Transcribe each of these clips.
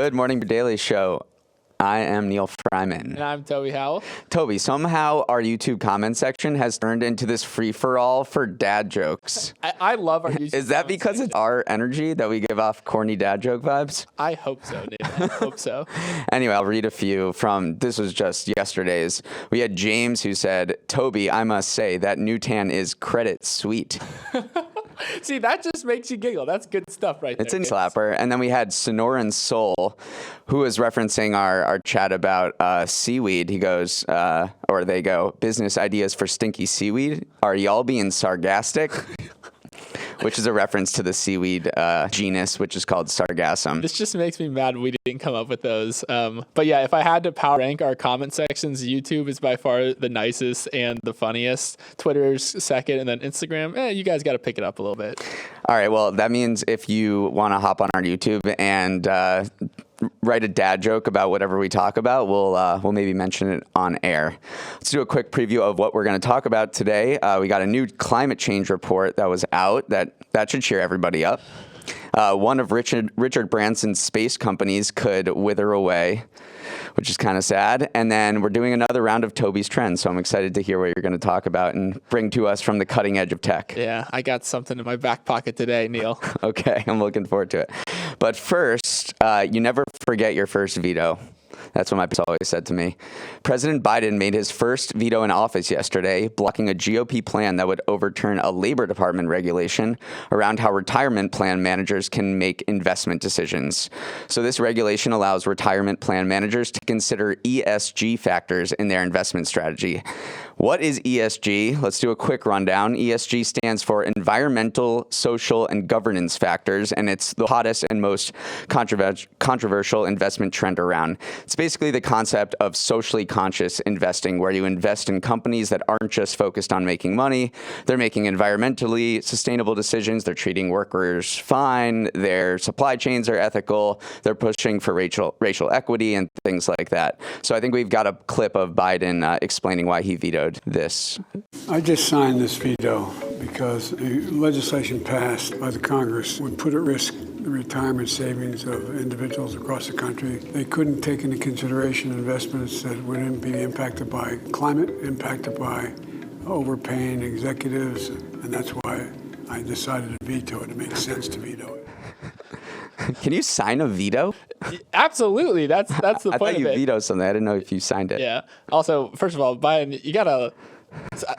Good morning, Daily Show. I am Neil Fryman. And I'm Toby Howell. Toby, somehow our YouTube comment section has turned into this free-for-all for dad jokes. I love our YouTube Is that because it's our energy that we give off corny dad joke vibes? I hope so, Dave. I hope so. Anyway, I'll read a few from, this was just yesterday's. We had James who said, Toby, I must say, that new tan is credit sweet. See, that just makes you giggle. That's good stuff right there. It's a slapper. And then we had Sonoran Soul, who was referencing our chat about seaweed. He goes, or they go, business ideas for stinky seaweed. Are y'all being sargastic? Which is a reference to the seaweed genus, which is called sargassum. This just makes me mad we didn't come up with those. But yeah, if I had to power rank our comment sections, YouTube is by far the nicest and the funniest. Twitter's second, and then Instagram, you guys got to pick it up a little bit. All right, well, that means if you want to hop on our YouTube and write a dad joke about whatever we talk about, we'll maybe mention it on air. Let's do a quick preview of what we're going to talk about today. We got a new climate change report that was out that should cheer everybody up. One of Richard Branson's space companies could wither away, which is kind of sad. And then we're doing another round of Toby's Trends, so I'm excited to hear what you're going to talk about and bring to us from the cutting edge of tech. Yeah, I got something in my back pocket today, Neil. Okay, I'm looking forward to it. But first, you never forget your first veto. That's what my parents always said to me. President Biden made his first veto in office yesterday, blocking a GOP plan that would overturn a Labor Department regulation around how retirement plan managers can make investment decisions. So this regulation allows retirement plan managers to consider ESG factors in their investment strategy. What is ESG? Let's do a quick rundown. ESG stands for Environmental, Social, and Governance Factors, and it's the hottest and most controversial investment trend around. It's basically the concept of socially conscious investing, where you invest in companies that aren't just focused on making money. They're making environmentally sustainable decisions. They're treating workers fine. Their supply chains are ethical. They're pushing for racial equity and things like that. So I think we've got a clip of Biden explaining why he vetoed this. I just signed this veto because the legislation passed by the Congress would put at risk the retirement savings of individuals across the country. They couldn't take into consideration investments that wouldn't be impacted by climate, impacted by overpaying executives, and that's why I decided to veto it. It makes sense to veto it. Can you sign a veto? Absolutely. That's the point of it. I thought you vetoed something. I didn't know if you signed it. Yeah. Also, first of all, Biden,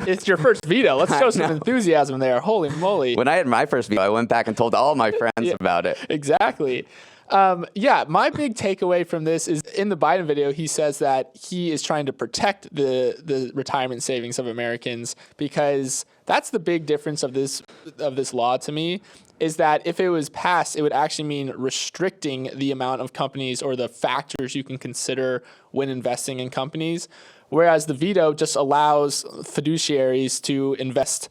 it's your first veto. Let's show some enthusiasm there. Holy moly. When I had my first veto, I went back and told all my friends about it. Exactly. My big takeaway from this is in the Biden video, he says that he is trying to protect the retirement savings of Americans, because that's the big difference of this law to me, is that if it was passed, it would actually mean restricting the amount of companies or the factors you can consider when investing in companies. Whereas the veto just allows fiduciaries to invest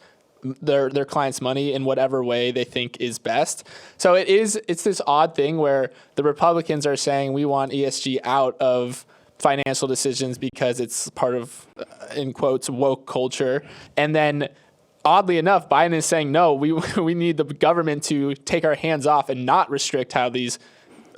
their clients' money in whatever way they think is best. So it's this odd thing where the Republicans are saying we want ESG out of financial decisions because it's part of, in quotes, woke culture. And then oddly enough, Biden is saying, no, we need the government to take our hands off and not restrict how these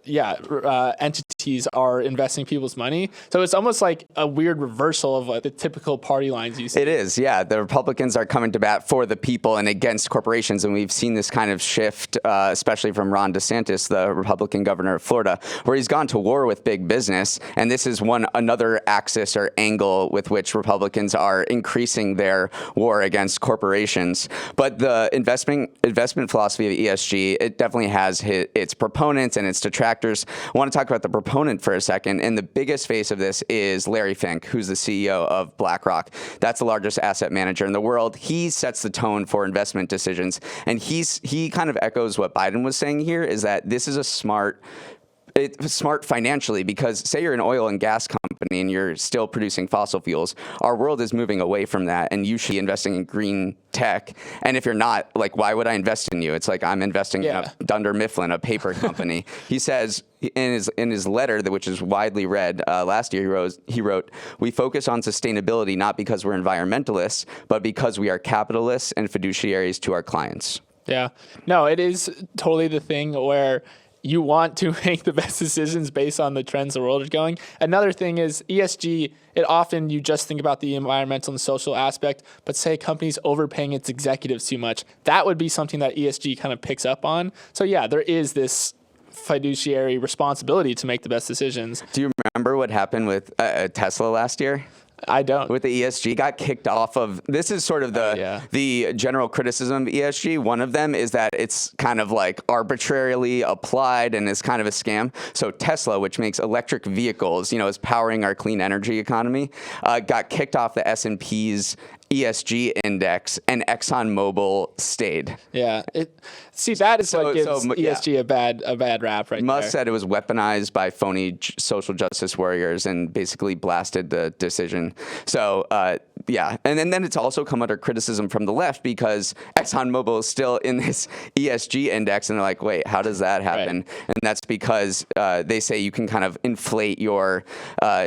entities are investing people's money. So it's almost like a weird reversal of the typical party lines you see. It is, yeah. The Republicans are coming to bat for the people and against corporations, and we've seen this kind of shift, especially from Ron DeSantis, the Republican governor of Florida, where he's gone to war with big business, and this is another axis or angle with which Republicans are increasing their war against corporations. But the investment philosophy of ESG, it definitely has its proponents and its detractors. I want to talk about the proponent for a second, and the biggest face of this is Larry Fink, who's the CEO of BlackRock. That's the largest asset manager in the world. He sets the tone for investment decisions, and he kind of echoes what Biden was saying here, is that this is it's smart financially, because say you're an oil and gas company and you're still producing fossil fuels, our world is moving away from that, and you should be investing in green tech. And if you're not, like, why would I invest in you? It's like I'm investing in Dunder Mifflin, a paper company. He says in his letter, which is widely read last year, he wrote, "We focus on sustainability not because we're environmentalists, but because we are capitalists and fiduciaries to our clients." Yeah. No, it is totally the thing where you want to make the best decisions based on the trends the world is going. Another thing is ESG. It often you just think about the environmental and social aspect, but say a company's overpaying its executives too much. That would be something that ESG kind of picks up on. So yeah, there is this fiduciary responsibility to make the best decisions. Do you remember what happened with Tesla last year? I don't. With the ESG, got kicked off of. This is sort of the general criticism of ESG. One of them is that it's kind of like arbitrarily applied and is kind of a scam. So Tesla, which makes electric vehicles, is powering our clean energy economy, got kicked off the S&P's ESG index, and ExxonMobil stayed. Yeah, that is what gives ESG a bad rap right Musk there. said it was weaponized by phony social justice warriors and basically blasted the decision. So and then it's also come under criticism from the left because ExxonMobil is still in this ESG index, and they're like, wait, how does that happen? Right. And that's because they say you can kind of inflate your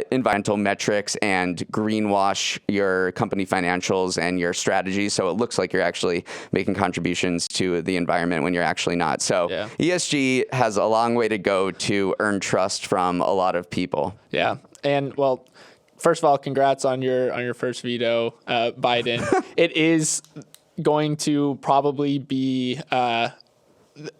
environmental metrics and greenwash your company financials and your strategy, so it looks like you're actually making contributions to the environment when you're actually not. So ESG has a long way to go to earn trust from a lot of people. Yeah, and well, first of all, congrats on your first veto, Biden. It is going to probably be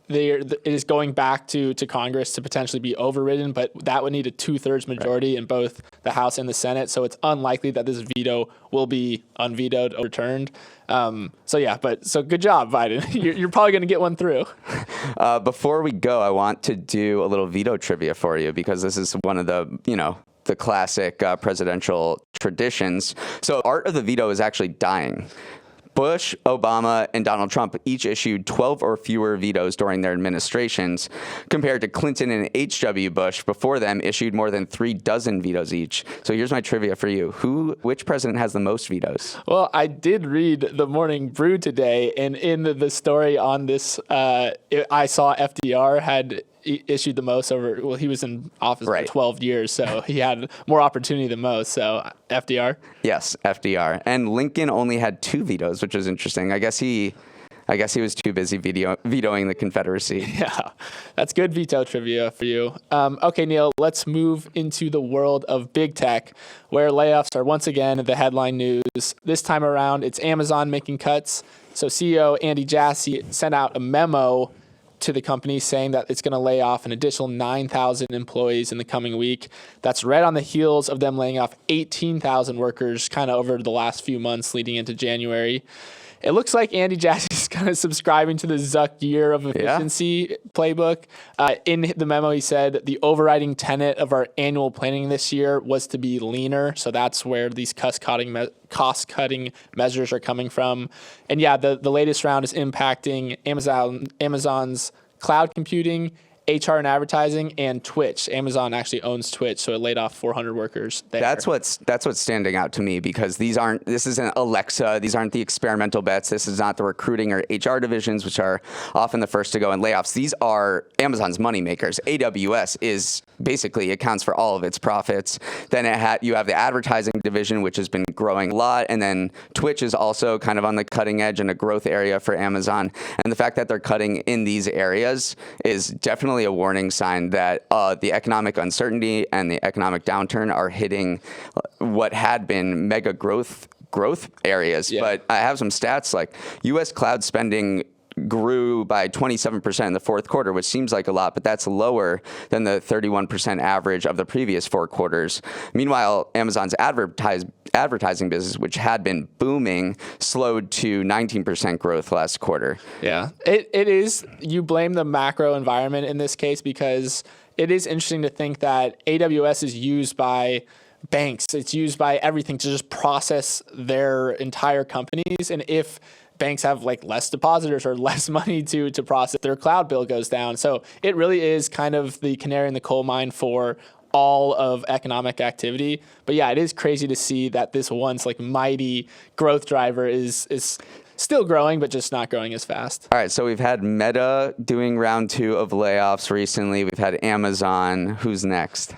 it is going back to Congress to potentially be overridden, but that would need a 2/3 majority in both the House and the Senate. So it's unlikely that this veto will be unvetoed or returned. So good job, Biden. You're probably going to get one through. Before we go, I want to do a little veto trivia for you because this is one of the classic presidential traditions. So art of the veto is actually dying. Bush, Obama, and Donald Trump each issued 12 or fewer vetoes during their administrations, compared to Clinton and H.W. Bush before them issued more than 36 vetoes each. So here's my trivia for you. Which president has the most vetoes? Well, I did read the Morning Brew today, and in the story on this, I saw FDR had issued the most he was in office for 12 years, so he had more opportunity than most. So FDR? Yes, FDR. And Lincoln only had 2 vetoes, which is interesting. I guess he was too busy vetoing the Confederacy. Yeah, that's good veto trivia for you. Okay, Neil, let's move into the world of big tech, where layoffs are once again the headline news. This time around, it's Amazon making cuts. So CEO Andy Jassy sent out a memo to the company saying that it's going to lay off an additional 9,000 employees in the coming week. That's right on the heels of them laying off 18,000 workers kind of over the last few months leading into January. It looks like Andy Jassy is kind of subscribing to the Zuck year of efficiency playbook. In the memo, he said the overriding tenet of our annual planning this year was to be leaner. So that's where these cost-cutting measures are coming from. And yeah, the latest round is impacting Amazon's cloud computing, HR and advertising, and Twitch. Amazon actually owns Twitch, so it laid off 400 workers there. That's what's standing out to me, because this isn't Alexa, these aren't the experimental bets, this is not the recruiting or HR divisions, which are often the first to go in layoffs. These are Amazon's money makers. AWS is basically accounts for all of its profits. Then you have the advertising division, which has been growing a lot, and then Twitch is also kind of on the cutting edge and a growth area for Amazon. And the fact that they're cutting in these areas is definitely a warning sign that the economic uncertainty and the economic downturn are hitting what had been mega growth areas. Yeah. But I have some stats like U.S. cloud spending grew by 27% in the fourth quarter, which seems like a lot, but that's lower than the 31% average of the previous 4 quarters. Meanwhile, Amazon's advertising business, which had been booming, slowed to 19% growth last quarter. Yeah, it is. You blame the macro environment in this case, because it is interesting to think that AWS is used by banks. It's used by everything to just process their entire companies. And if banks have like less depositors or less money to process, their cloud bill goes down. So it really is kind of the canary in the coal mine for all of economic activity. But yeah, it is crazy to see that this once like mighty growth driver is still growing, but just not growing as fast. All right, so we've had Meta doing round 2 of layoffs recently. We've had Amazon. Who's next?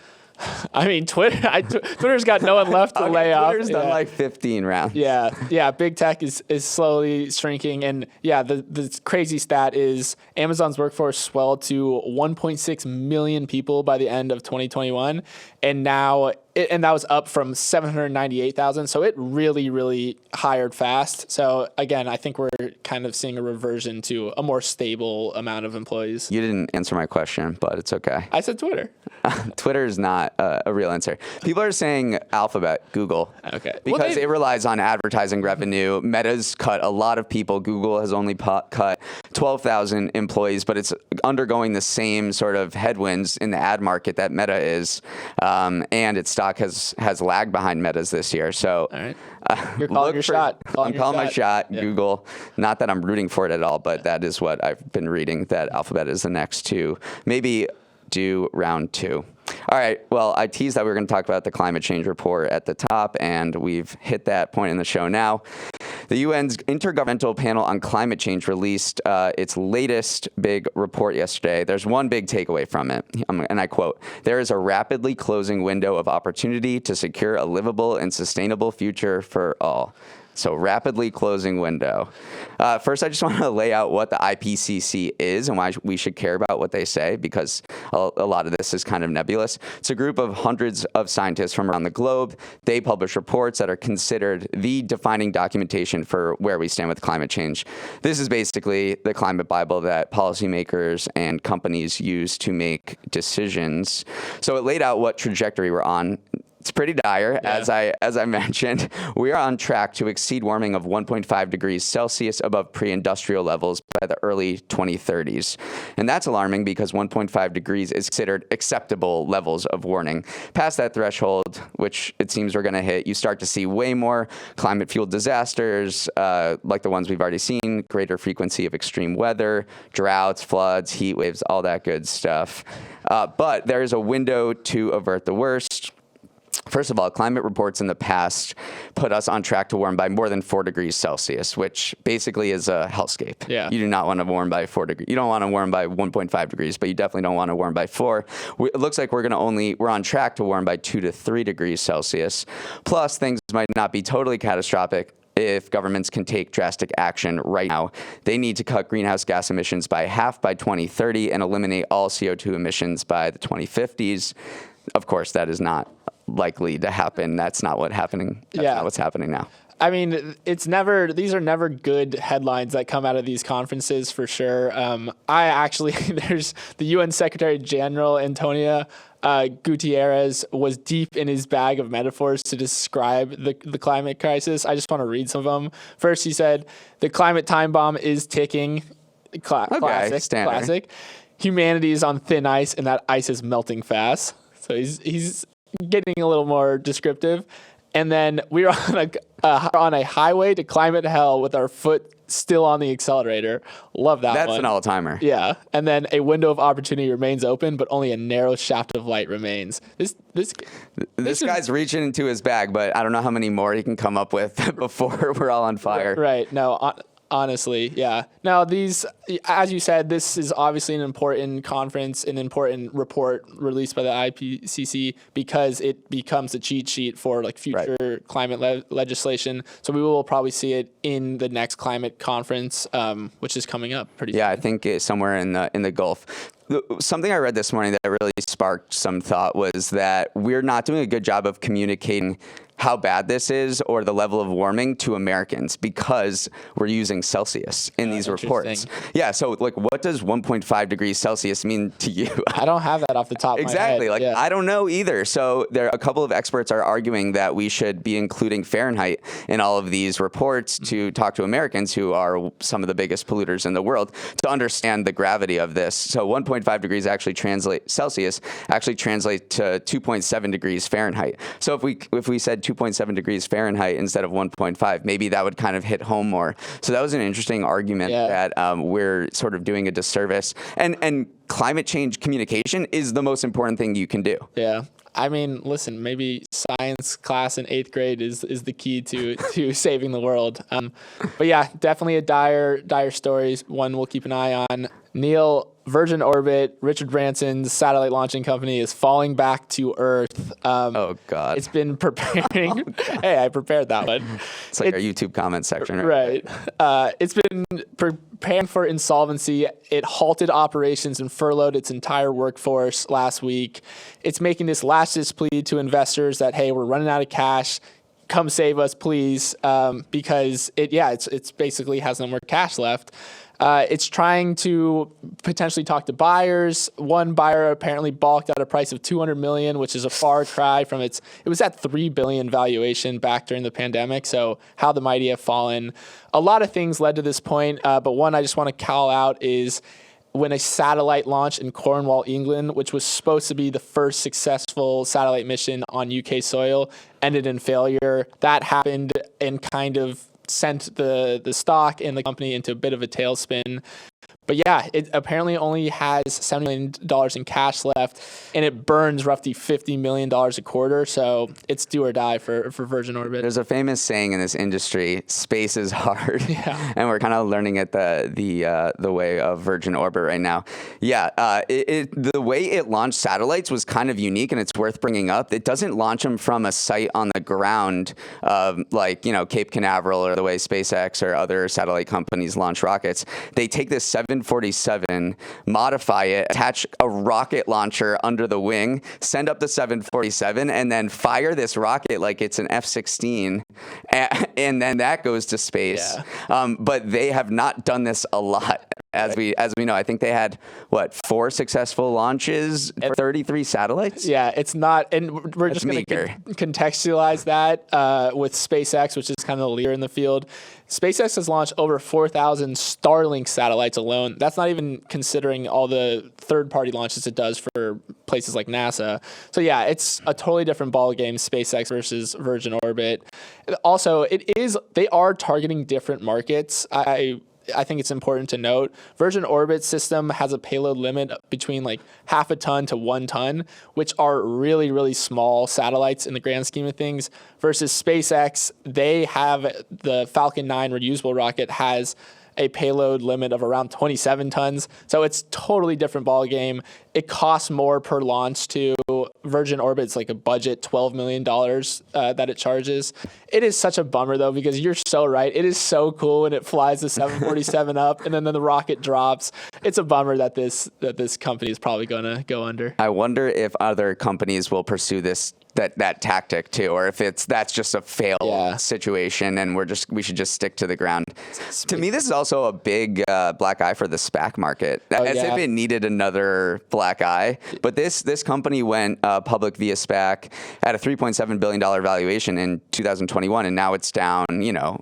I mean, Twitter's got no one left to lay off. Twitter's done like 15 rounds. Yeah. Big tech is slowly shrinking, and the crazy stat is Amazon's workforce swelled to 1.6 million people by the end of 2021, and that was up from 798,000. So it really, really hired fast. So again, I think we're kind of seeing a reversion to a more stable amount of employees. You didn't answer my question, but it's okay. I said Twitter. Twitter is not a real answer. People are saying Alphabet, Google. Okay. Because it relies on advertising revenue. Meta's cut a lot of people. Google has only cut 12,000 employees, but it's undergoing the same sort of headwinds in the ad market that Meta is. And its stock has lagged behind Meta's this year. So all right. You're calling your shot. I'm calling my shot. Yeah. Google. Not that I'm rooting for it at all, but that is what I've been reading, that Alphabet is the next to maybe do round 2. All right. Well, I teased that we were going to talk about the climate change report at the top, and we've hit that point in the show now. The UN's Intergovernmental Panel on Climate Change released its latest big report yesterday. There's one big takeaway from it, and I quote, "There is a rapidly closing window of opportunity to secure a livable and sustainable future for all." So rapidly closing window. First, I just want to lay out what the IPCC is and why we should care about what they say, because a lot of this is kind of nebulous. It's a group of hundreds of scientists from around the globe. They publish reports that are considered the defining documentation for where we stand with climate change. This is basically the climate Bible that policymakers and companies use to make decisions. So it laid out what trajectory we're on. It's pretty dire, as I mentioned. We are on track to exceed warming of 1.5 degrees Celsius above pre-industrial levels by the early 2030s. And that's alarming because 1.5 degrees is considered acceptable levels of warming. Past that threshold, which it seems we're going to hit, you start to see way more climate-fueled disasters, like the ones we've already seen, greater frequency of extreme weather, droughts, floods, heat waves, all that good stuff. But there is a window to avert the worst. First of all, climate reports in the past put us on track to warm by more than 4 degrees Celsius, which basically is a hellscape. Yeah. You do not want to warm by 4 degrees. You don't want to warm by 1.5 degrees, but you definitely don't want to warm by 4. It looks like we're on track to warm by 2 to 3 degrees Celsius. Plus, things might not be totally catastrophic if governments can take drastic action right now. They need to cut greenhouse gas emissions by half by 2030 and eliminate all CO2 emissions by the 2050s. Of course, that is not likely to happen. That's not what's happening now. I mean, these are never good headlines that come out of these conferences for sure. There's the UN Secretary General Antonio Guterres was deep in his bag of metaphors to describe the climate crisis. I just want to read some of them. First, he said, "The climate time bomb is ticking." Classic. Humanity is on thin ice, and that ice is melting fast. So he's getting a little more descriptive. And then we're on a highway to climate hell with our foot still on the accelerator. Love that one. That's an all-timer. Yeah. And then a window of opportunity remains open, but only a narrow shaft of light remains. This guy's reaching into his bag, but I don't know how many more he can come up with before we're all on fire. Right. No, honestly, yeah. Now, these, as you said, this is obviously an important conference, an important report released by the IPCC because it becomes a cheat sheet for like future climate legislation. So we will probably see it in the next climate conference, which is coming up pretty soon. Yeah, I think it's somewhere in the Gulf. Something I read this morning that really sparked some thought was that we're not doing a good job of communicating how bad this is or the level of warming to Americans because we're using Celsius in these reports. Yeah, so like what does 1.5 degrees Celsius mean to you? I don't have that off the top of my head. Exactly. I don't know either. So a couple of experts are arguing that we should be including Fahrenheit in all of these reports to talk to Americans who are some of the biggest polluters in the world to understand the gravity of this. So 1.5 degrees Celsius actually translates to 2.7 degrees Fahrenheit. So if we said 2.7 degrees Fahrenheit instead of 1.5, maybe that would kind of hit home more. So that was an interesting argument that we're sort of doing a disservice. And climate change communication is the most important thing you can do. Yeah. I mean, listen, maybe science class in 8th grade is the key to saving the world. But yeah, definitely a dire story, one we'll keep an eye on. Neil, Virgin Orbit, Richard Branson's satellite launching company, is falling back to Earth. Oh, God. It's been preparing. Hey, I prepared that one. It's like our YouTube comment section, Right. It's been preparing for insolvency. It halted operations and furloughed its entire workforce last week. It's making this last plea to investors that, hey, we're running out of cash. Come save us, please, because it's basically has no more cash left. It's trying to potentially talk to buyers. One buyer apparently balked at a price of $200 million, which is a far cry from it was at $3 billion valuation back during the pandemic. So how the mighty have fallen. A lot of things led to this point, but one I just want to call out is when a satellite launch in Cornwall, England, which was supposed to be the first successful satellite mission on UK soil, ended in failure. That happened and kind of sent the stock and the company into a bit of a tailspin. But yeah, it apparently only has $70 million in cash left, and it burns roughly $50 million a quarter. So it's do or die for Virgin Orbit. There's a famous saying in this industry: "Space is hard," and we're kind of learning it the way of Virgin Orbit right now. Yeah, the way it launched satellites was kind of unique, and it's worth bringing up. It doesn't launch them from a site on the ground, like Cape Canaveral or the way SpaceX or other satellite companies launch rockets. They take this 747, modify it, attach a rocket launcher under the wing, send up the 747, and then fire this rocket like it's an F-16, and then that goes to space. Yeah. But they have not done this a lot. As we know, I think they had 4 successful launches for 33 satellites. Yeah, it's not, and we're just going to contextualize that with SpaceX, which is kind of the leader in the field. SpaceX has launched over 4,000 Starlink satellites alone. That's not even considering all the third-party launches it does for places like NASA. So yeah, it's a totally different ballgame, SpaceX versus Virgin Orbit. Also, they are targeting different markets. I think it's important to note Virgin Orbit's system has a payload limit between like half a ton to 1 ton, which are really, really small satellites in the grand scheme of things, versus SpaceX. They have the Falcon 9 reusable rocket has a payload limit of around 27 tons. So it's totally different ballgame. It costs more per launch to Virgin Orbit's like a budget $12 million that it charges. It is such a bummer though, because you're so right. It is so cool when it flies the 747 up and then the rocket drops. It's a bummer that this company is probably going to go under. I wonder if other companies will pursue that tactic too, or if that's just a failed situation and we should just stick to the ground. To me, this is also a big black eye for the SPAC market, if it needed another black eye. But this company went public via SPAC at a $3.7 billion valuation in 2021, and now it's down.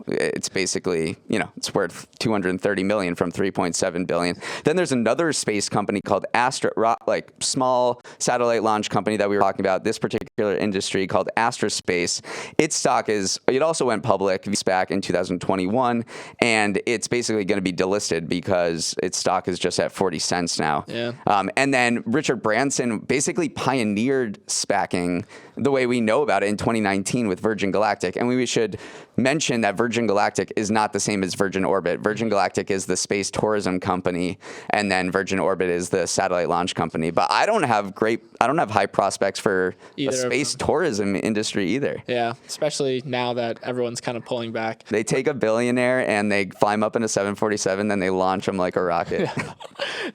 It's basically it's worth $230 million from $3.7 billion. Then there's another space company called small satellite launch company that we were talking about. This particular industry called Astrospace. Its stock it also went public back in 2021, and it's basically going to be delisted because its stock is just at 40 cents now. Yeah. And then Richard Branson basically pioneered SPACing the way we know about it in 2019 with Virgin Galactic. And we should mention that Virgin Galactic is not the same as Virgin Orbit. Virgin Galactic is the space tourism company, and then Virgin Orbit is the satellite launch company. But I don't have high prospects for the space tourism industry either. Yeah, especially now that everyone's kind of pulling back. They take a billionaire and they fly him up in a 747, then they launch him like a rocket. Yeah.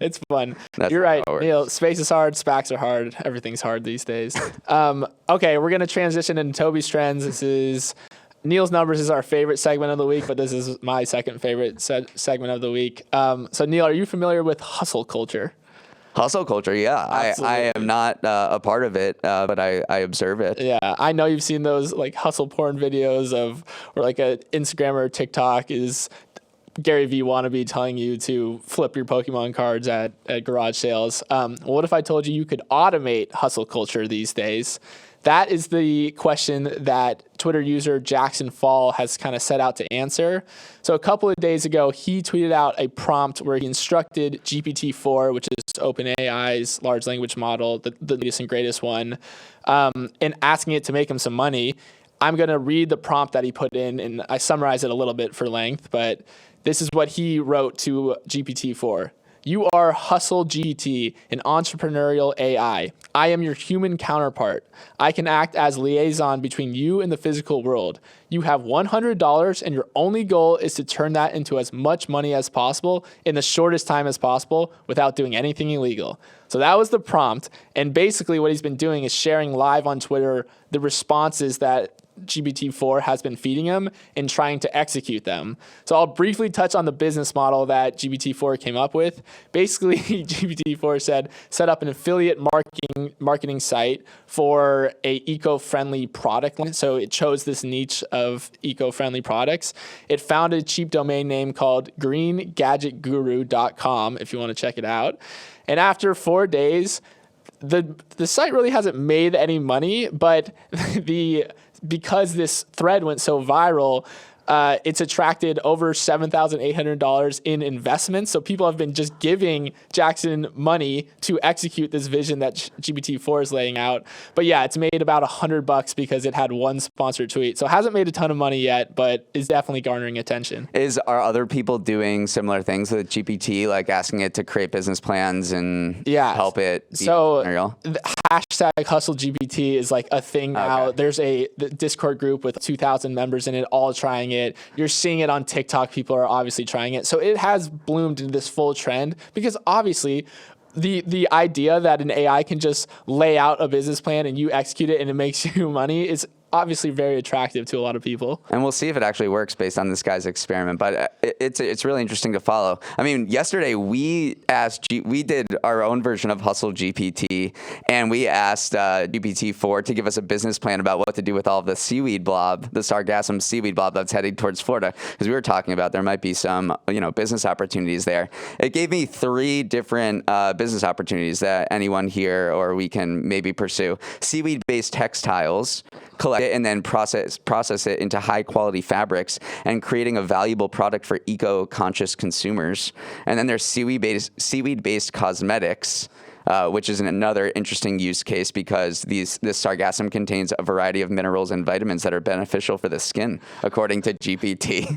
It's fun. You're right, Neil. Space is hard. SPACs are hard. Everything's hard these days. Okay, we're going to transition into Toby's Trends. This is Neil's Numbers is our favorite segment of the week, but this is my second favorite segment of the week. So Neil, are you familiar with hustle culture? Hustle culture, yeah. I am not a part of it, but I observe it. Yeah, I know you've seen those like hustle porn videos or like a Instagram or TikTok is Gary V wannabe telling you to flip your Pokemon cards at garage sales. What if I told you could automate hustle culture these days? That is the question that Twitter user Jackson Fall has kind of set out to answer. So a couple of days ago, he tweeted out a prompt where he instructed GPT-4, which is OpenAI's large language model, the latest and greatest one, and asking it to make him some money. I'm going to read the prompt that he put in, and I summarize it a little bit for length, but this is what he wrote to GPT-4. You are HustleGPT, an entrepreneurial AI. I am your human counterpart. I can act as liaison between you and the physical world. You have $100 and your only goal is to turn that into as much money as possible in the shortest time as possible without doing anything illegal. So that was the prompt. And basically what he's been doing is sharing live on Twitter the responses that GPT-4 has been feeding him and trying to execute them. So I'll briefly touch on the business model that GPT-4 came up with. Basically, GPT-4 said, set up an affiliate marketing site for a eco-friendly product line. So it chose this niche of eco-friendly products. It found a cheap domain name called greengadgetguru.com if you want to check it out. And after 4 days, the site really hasn't made any money, but because this thread went so viral, it's attracted over $7,800 in investments. So people have been just giving Jackson money to execute this vision that GPT-4 is laying out. But yeah, it's made about $100 because it had one sponsored tweet. So it hasn't made a ton of money yet, but is definitely garnering attention. Are other people doing similar things with GPT, like asking it to create business plans and help it be entrepreneurial? The hashtag HustleGPT is like a thing now. There's the Discord group with 2,000 members in it, all trying it. You're seeing it on TikTok. People are obviously trying it. So it has bloomed into this full trend because obviously the idea that an AI can just lay out a business plan and you execute it and it makes you money is obviously very attractive to a lot of people. And we'll see if it actually works based on this guy's experiment. But it's really interesting to follow. I mean, yesterday we did our own version of HustleGPT, and we asked GPT-4 to give us a business plan about what to do with all the seaweed blob, the sargassum seaweed blob that's heading towards Florida, because we were talking about there might be some business opportunities there. It gave me 3 different business opportunities that anyone here or we can maybe pursue. Seaweed-based textiles, collect it and then process it into high quality fabrics and creating a valuable product for eco-conscious consumers. And then there's seaweed-based cosmetics, which is another interesting use case because this sargassum contains a variety of minerals and vitamins that are beneficial for the skin, according to GPT.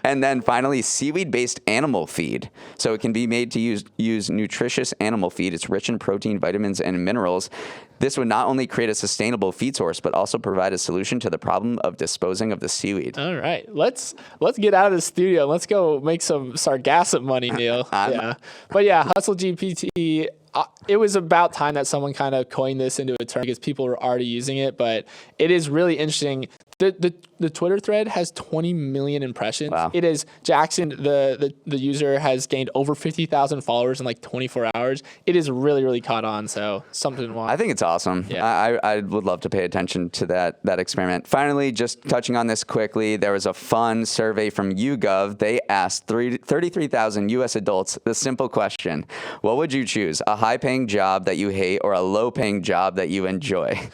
And then finally, seaweed-based animal feed. So it can be made to use nutritious animal feed. It's rich in protein, vitamins, and minerals. This would not only create a sustainable feed source, but also provide a solution to the problem of disposing of the seaweed. All right, let's get out of the studio. Let's go make some sargassum money, Neil. But yeah, HustleGPT. It was about time that someone kind of coined this into a term because people were already using it. But it is really interesting. The Twitter thread has 20 million impressions. Wow. It is Jackson, the user, has gained over 50,000 followers in like 24 hours. It is really, really caught on. So something to watch. I think it's awesome. Yeah. I would love to pay attention to that experiment. Finally, just touching on this quickly, there was a fun survey from YouGov. They asked 33,000 U.S. adults the simple question: what would you choose, a high-paying job that you hate or a low-paying job that you enjoy?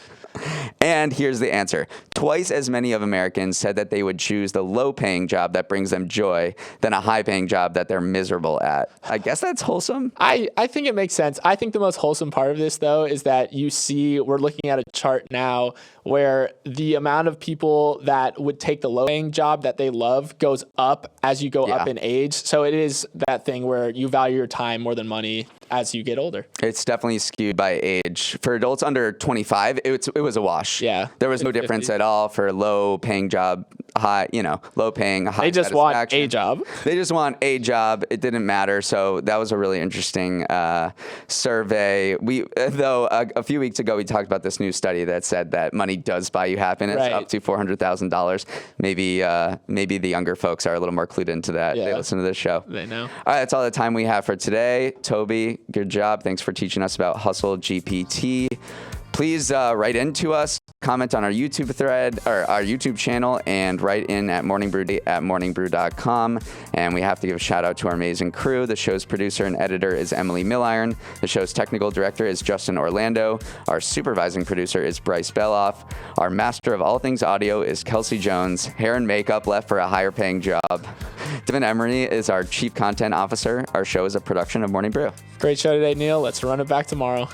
And here's the answer. Twice as many of Americans said that they would choose the low-paying job that brings them joy than a high-paying job that they're miserable at. I guess that's wholesome. I think it makes sense. I think the most wholesome part of this, though, is that we're looking at a chart now where the amount of people that would take the low-paying job that they love goes up as you go up in age. So it is that thing where you value your time more than money as you get older. It's definitely skewed by age. For adults under 25, it was a wash. Yeah. There was no difference at all for low-paying job, low-paying, high They just want a job. They just want a job. It didn't matter. So that was a really interesting survey. A few weeks ago, we talked about this new study that said that money does buy you happiness, up to $400,000. Maybe the younger folks are a little more clued into that. Yeah. They listen to this show. They know. All right, that's all the time we have for today. Toby, good job. Thanks for teaching us about HustleGPT. Please write into us, comment on our YouTube thread or our YouTube channel, and write in at morningbrew@morningbrew.com. And we have to give a shout out to our amazing crew. The show's producer and editor is Emily Milliron. The show's technical director is Justin Orlando. Our supervising producer is Bryce Beloff. Our master of all things audio is Kelsey Jones. Hair and makeup left for a higher paying job. Devin Emery is our chief content officer. Our show is a production of Morning Brew. Great show today, Neil. Let's run it back tomorrow.